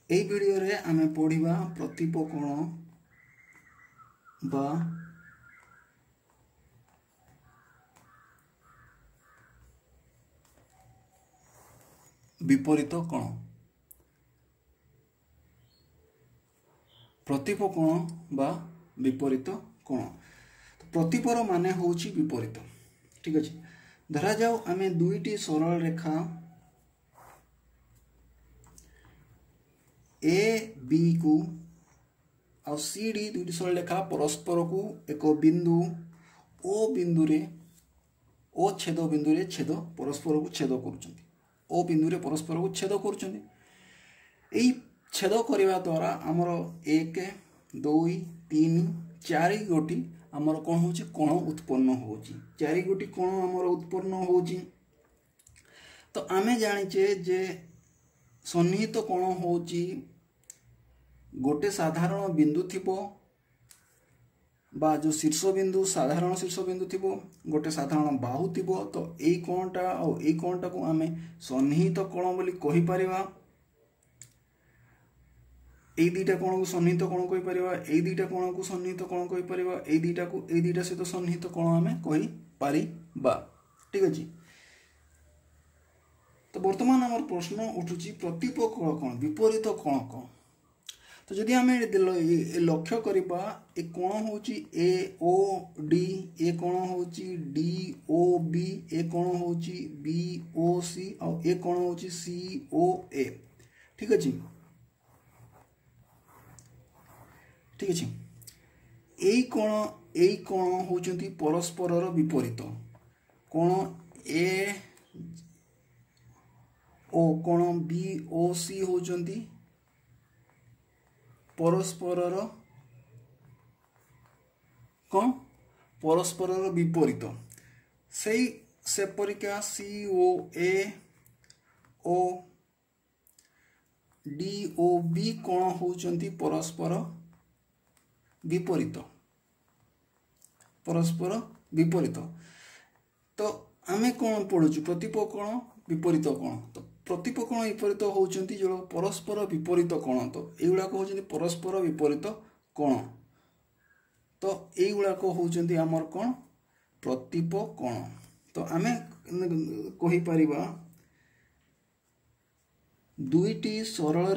এই ভিডিওরে আমি পড়িবা প্রতীপ কোণ বা विपरीत कोण। प्रतीप कोण बा विपरीत कोण। प्रतीपर माने होउची विपरीत। ठीक अछि, धरा जाऊ आमे दुईटी सरल रेखा ए बी को आ सी डी दुईटी सरल रेखा परस्पर को एक बिंदु ओ बिंदु रे ओ छेद बिंदु रे छेद परस्पर को छेद करूछंती। ओ बिंदु रे परस्पर को छेद करूछंती। एई छेद करिवा द्वारा हमर 1 2 3 4 गोटी हमर कोन होची कोण उत्पन्न होची। 4 गोटी कोण हमर उत्पन्न होची। तो आमे जानिचे जे सन्निहित कोण होची गोटे साधारण बिंदु थिबो बा जो शीर्ष बिंदु साधारण शीर्ष बिंदु थिबो गोटे साधारण बाहु थिबो। तो एई कोणटा और एई कोणटा को आमे सन्निहित कोण बोली कहि परिबा। एई दुईटा कोण को सन्निहित कोण कहि परिबा। एई दुईटा कोण को सन्निहित कोण कहि परिबा। एई दुईटा को एई दुईटा सहित सन्निहित कोण आमे कहि परिबा। ठीक अछि। तो वर्तमान हमर प्रश्न उठुची प्रतीप कोण कोण विपरीत कोण कोण। तो जदि आमे लक्ष्य करिबा ए कोण होची ए ओ डी, ए कोण होची डी ओ बी, ए कोण होची बी ओ सी और ए कोण होची सी ओ ए। ठीक अछि। ठीक अछि। एई कोण होचंती परस्परर विपरीत। कोण ए ओ कोण बी ओ सी होचंती परस्परर कोण परस्परर विपरीत। से परिका सी ओ ए ओ डी ओ बी कोण होचंती परस्पर विपरीत। परस्पर विपरीत। तो आमे कोण पढुछु प्रतीप कोण विपरीत कोण। तो प्रतीप कोण विपरीत होचंती जो परस्पर विपरीत कोण। तो एगुडा को होचंती परस्पर विपरीत कोण। तो एगुडा को होचंती हमर कोण प्रतीप कोण। तो आमे कहि परिबा दुईटी सरल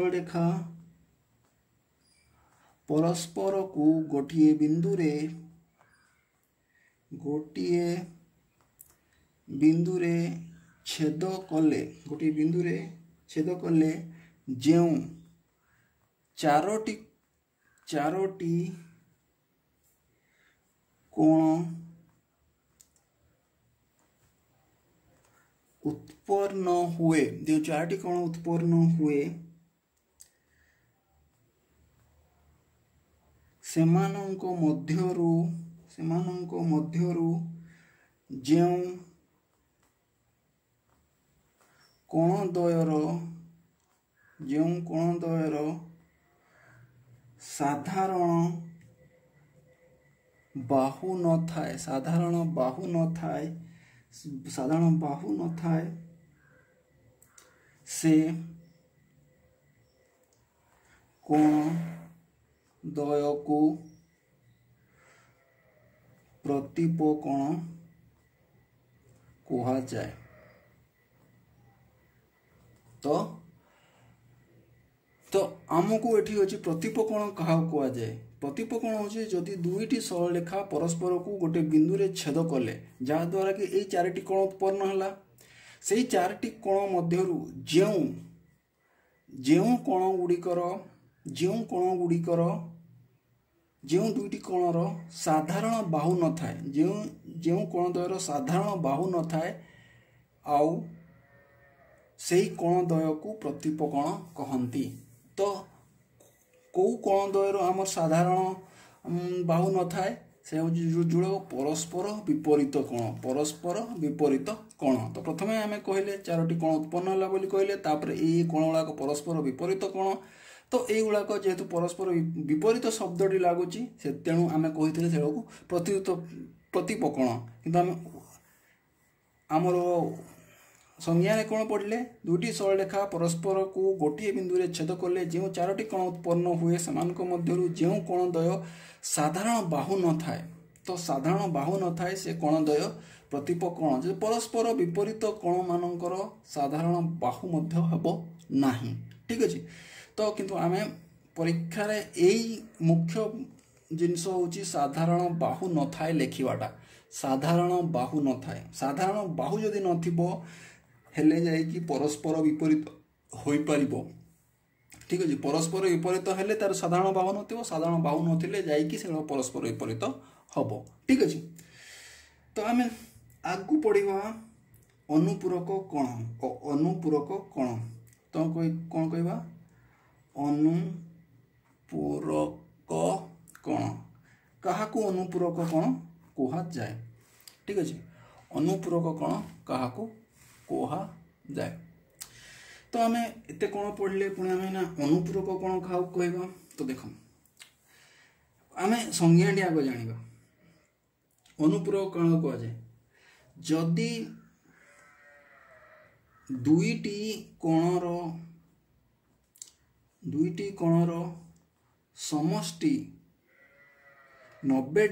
रेखा परस्पर को गोटिए बिंदु रे छेद कले जेउ चारोटी कोण उत्पन्न हुए। जो चारोटी कोण उत्पन्न हुए सेमानंक मध्यरु जेउ कोणद्वयर साधारण बाहु न थाए से कोणद्वय को प्रतीप कोण कहा जाए। तो आमको एठी होची प्रतीप कोण कहा कहा जाए। प्रतीप कोण होची जदि दुईटी सरल रेखा परस्पर को गोटे बिंदु रे छेद कले जहा द्वारा कि एई चारोटी कोण उत्पन्न हला। सेई चारोटी कोण मध्यरु जेउ दुईटी कोणर साधारण बाहु न थाए जेउ कोणद्वयर साधारण बाहु न थाए आउ सेई कोणद्वय को प्रतीप कोण कहंती। तो को कोणद्वयर आमर साधारण बाहु न थाए से जुड़ परस्पर विपरीत कोण। तो प्रथमे आमे कहले चारोटी कोण उत्पन्न होला बोली कहले तापर ए कोण गुड़ाक परस्पर विपरीत कोण। तो ए गुड़ाक जेहेतु परस्पर विपरीत शब्दटी लागुची से तेणु आमे कहिथिले सेडा को प्रतीप कोण। किंतु आमे आमर संज्ञा कौन पढ़ले दुईटी सरलरेखा परस्पर को गोटे बिंदु रे छेद कले जो चारोटी कोण उत्पन्न हुए सेमानक मध्यरु जो कोणद्वय साधारण बाहु न थाए तो साधारण बाहु न थाए से कोणद्वय प्रतिप कोण जो परस्पर विपरीत कोण मानकर साधारण बाहु मध्य हेबो नाही ठीक अछि तो किंतु आमे परीक्षा रे एई मुख्य जिनस होची साधारण बाहु न थाए लेखिवाटा साधारण बाहु न थाए साधारण बाहु जदि नथिबो हेले जाई कि परस्पर विपरीत होई परिबो ठीक अछि परस्पर विपरीत हेले तार साधारण बाहु नथिबो साधारण बाहु नथिले जाई कि से परस्पर विपरीत हबो ठीक अछि तो आमे आगु पढिबा अनुपूरक कोण तो कोन कहबा अनुपूरक कोण काहाकू अनुपूरक कोण कोहा जाए ठीक अछि अनुपूरक कोण काहाकू कोहा जाए तो आमे एते कोण पढ़ले पुणी आमे ना अनुपूरक कोण काहाकू कहबा तो देखो आमे संज्ञाटी आगो जानिबा अनुपूरक कोण को जाए जदि दुईटी कोणर समष्टि 90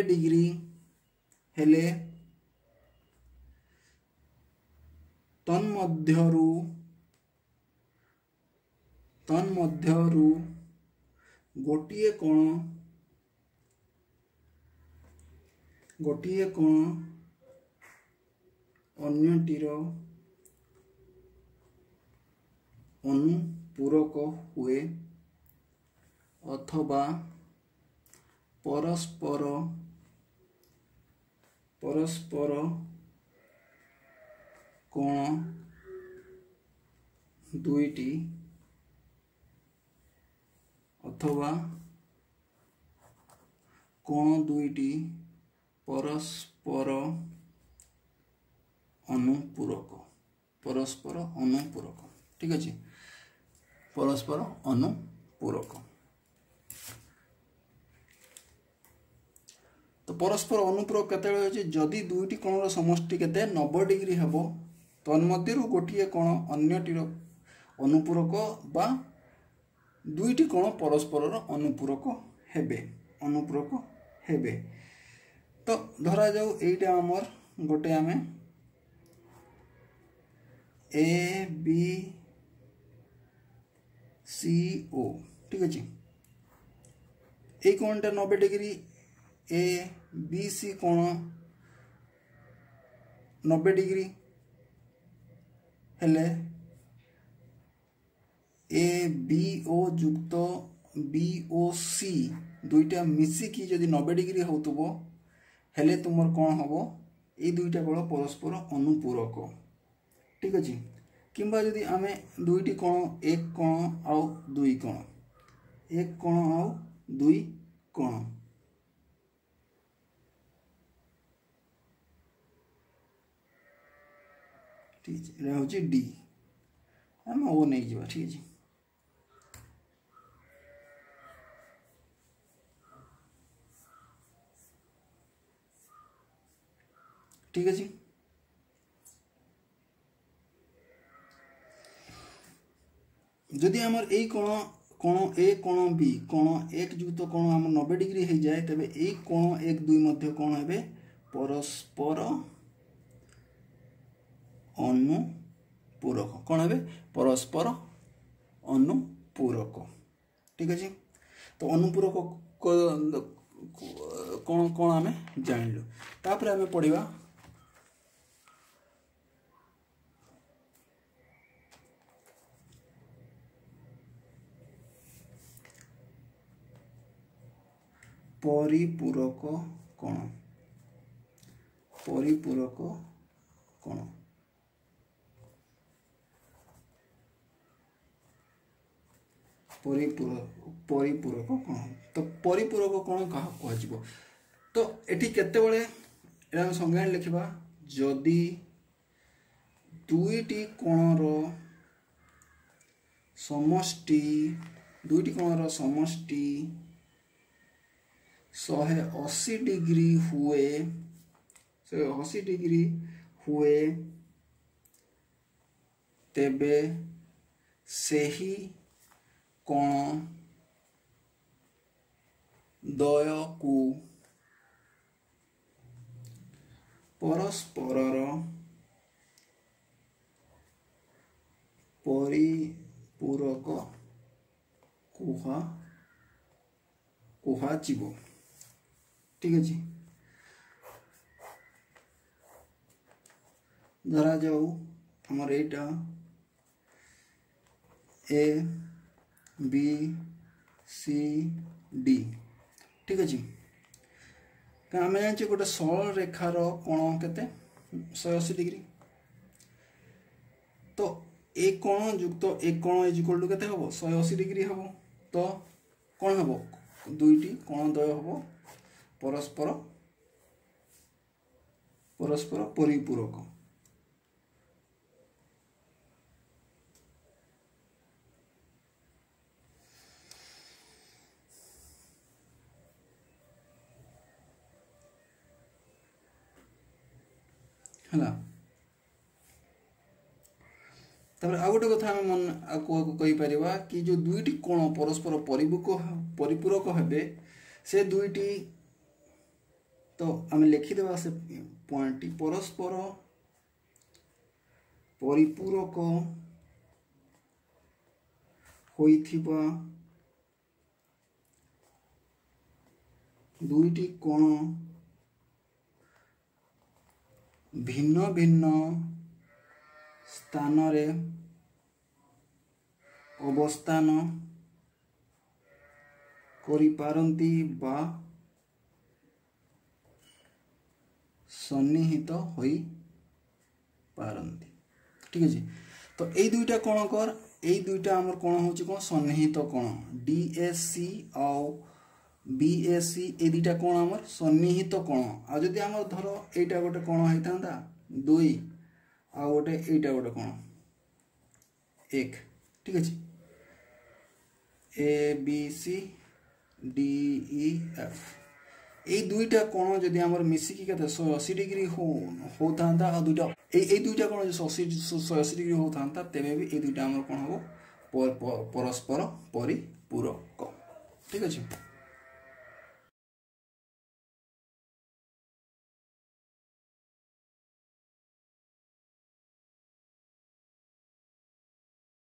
डिग्री हेले तन्मध्यरु गोटिए कोण अन्यटीर अनुपूरक हुए अथवा परस्पर कोण दुईटी अथवा कोण दुईटी परस्पर अनुपूरक ठीक अछि परस्पर अनुपूरक तो परस्पर अनुपूरक केते होछि जदि दुईटी कोणर समष्टि केते 90 डिग्री हेबो तन्मध्यरु गोटिए कोण अन्यटीर अनुपूरक बा दुईटी कोण परस्परर अनुपूरक हेबे तो धरा जाऊ एटा हमर गोटे आमे ए बी सी ओ ठीक अछि ए कोणटा 90 डिग्री ए बी सी कोण 90 डिग्री हेले ए बी ओ युक्त बी ओ सी दुईटा मिसी की जदि 90 डिग्री होतबो हेले तुमर कोण हबो ए दुईटा कोण परस्पर अनुपूरक ठीक अछि किंबा जदि आमे दुईटी कोण एक कोण आउ दुई कोण एक कोण आउ दुई कोण ठीक है होची डी हम ओ नहीं जीवा ठीक है ठीक है जी जदि हमर ए कोण ए कोण बी कोण एक युक्त कोण हम 90 डिग्री हो जाए तबे ए कोण एक दुई मध्य कोण हेबे परस्पर अनुपूरक कौन है परस्पर अनुपूरक ठीक है तो अनुपूरक कौन कौन आम जानलु तापर आम पढ़ा परिपूरक कोण परिपूरक कोण परिपूरक कोण तो परिपूरक कोण क्या कह तो एठी केते बळे एरा संज्ञा लिखिबा जदि दुईटी कोणर समष्टि दुईटी कोणर समष्टि 180 डिग्री हुए 180 डिग्री हुए तेबे सेही कोण द्वय को परस्परर परिपूरक कुहाजिबो। ठीक अच्छे धरा जाऊ हमर एटा ए बी सी डी। ठीक अच्छे आम जाने गोटे सरल रेखार कोण केते 180 डिग्री तो एक कोण युक्त एक कोण इज इक्वल टू केते हबो 180 डिग्री हबो। तो कौन हबो दुईटी कोण द्वय हबो परस्पर परस्पर परिपूरक। है तापर आ गोटे कथा मन आको कहि परिबा कि जो दुईटी कोण परस्पर परिपूरक हेबे से दुईटी तो आम लिखिदेवा से पॉइंट परस्पर परिपूरक होइथिबा दुईटी कोण भिन्न भिन्न स्थान रे अवस्थान करि पारंती बा सन्निहित होई पारंती। ठीक है तो यही दुईटा कोण कर यही दुईटा आमर कोण होची कोण सन्निहित कोण डीएससी आउ बीएससी ए दुईटा कोण आमर सन्निहित कोण। आ जदि आमर धर एटा गोटे कोण होइतांदा 2 आ गोटे एटा गोटे कोण 1। ठीक है A B C D E F A दुईटा कोण जदि आमर मिसिकी केते 180 डिग्री होतांदा आ दुईटा ए दुईटा कोण 180 डिग्री होतांदा तेबे भी ए दुईटा आमर कोण हो परस्पर परिपूरक। ठीक है।